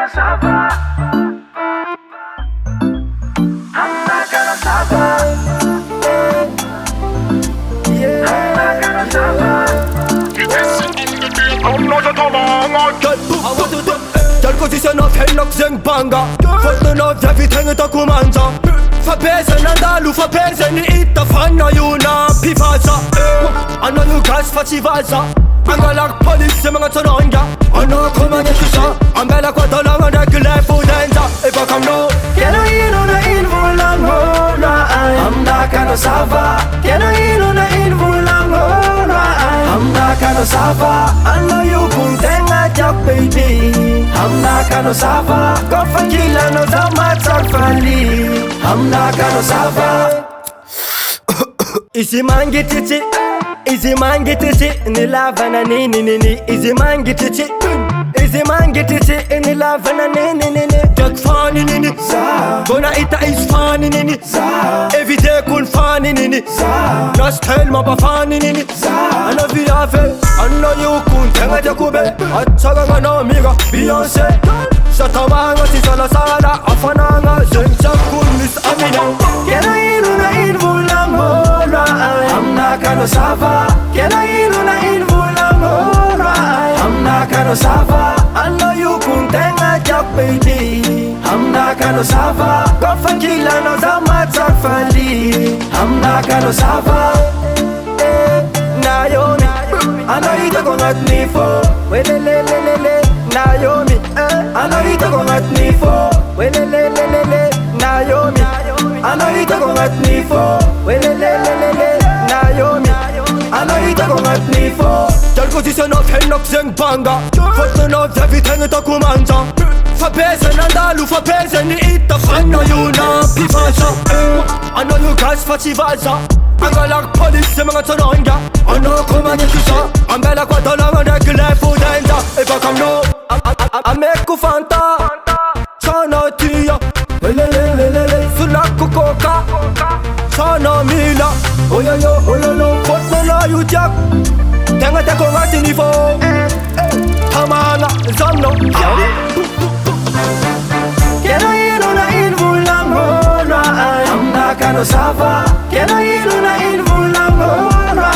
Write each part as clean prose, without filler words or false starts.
gonna suffer. I'm not gonna suffer. Yeah, I'm not gonna suffer. 결코 of hellokseng banga Foten av det vi trenger ta kommanda Fra PC-en enda lufa PC-en I ita fanna juna pifasa Anna jo gas fa chivaza Anga lagt polisse mga tononga Anna kommer ikke sa Ambela kwa dolanga nekule fodenza Iba kam no Keno ino na invulang mona I'm not gonna suffer. Keno ino na invulang mona I'm not gonna suffer. Ano yung kung tenga jak baby I'm not gonna suffer. Kofa kila no damat sarfali I'm not gonna suffer. Easy man get it Easy man get it Ni lava na ni Easy man get it Easy man get it Ni lava na ni Jak fani ni Bona ita is fani ni Every day kun fani ni Nas tel ma ba fani ni Ano vi ave Ano yu kun tenga jakube Atsaga nga no miga Beyoncé Sa tamanga si sala sala Afananga Zencha kun Miss Amina Kena inu na invulang mona I'm not gonna suffer. Kena inu na invulang mona I'm not gonna suffer. Ano yung kung tenga jak baby I'm not gonna suffer. Kofa kila no damat sarfali I'm not gonna suffer. Naomi Ano ito kung at nifo Welelelelele Naomi Ano ito kung at nifo Welelelelele Naomi Ano ito kung at nifo Welelelelele Naomi Ano ito kung at nifo 결코 of hellokseng banga Foten av det vi trenger ta kommanda Fra PC-en enda lufa PC-en I ita fanna juna pifasa Anna jo gas fa chivaza Anga lagt polisse mga tononga Anna kommer ikke sa Ambela kwa dolanga nekule fodenza Iba kam no Ameko fanta Sana tia Welelelelele Sulako koka Sana mila Oyoyo Foten na yu jak Tenga te ko ngati nifo Tamana zamno Kena ino na invulang mona I'm not gonna suffer. Kena ino na invulang mona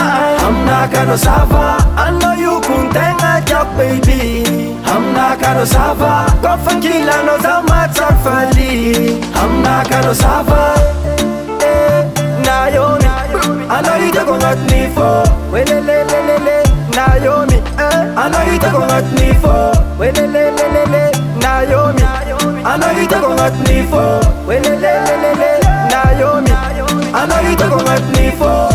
I'm not gonna suffer. Ano yung kung tenga jak baby I'm not gonna suffer. Kofa kila no damat sarfali I'm not gonna suffer. Naomi Ano ito kung at nifo Welelelelele Naomi Ano ito kung at nifo Welelelelele Naomi Ano ito kung at nifo Welelelelele Naomi Ano ito kung at nifo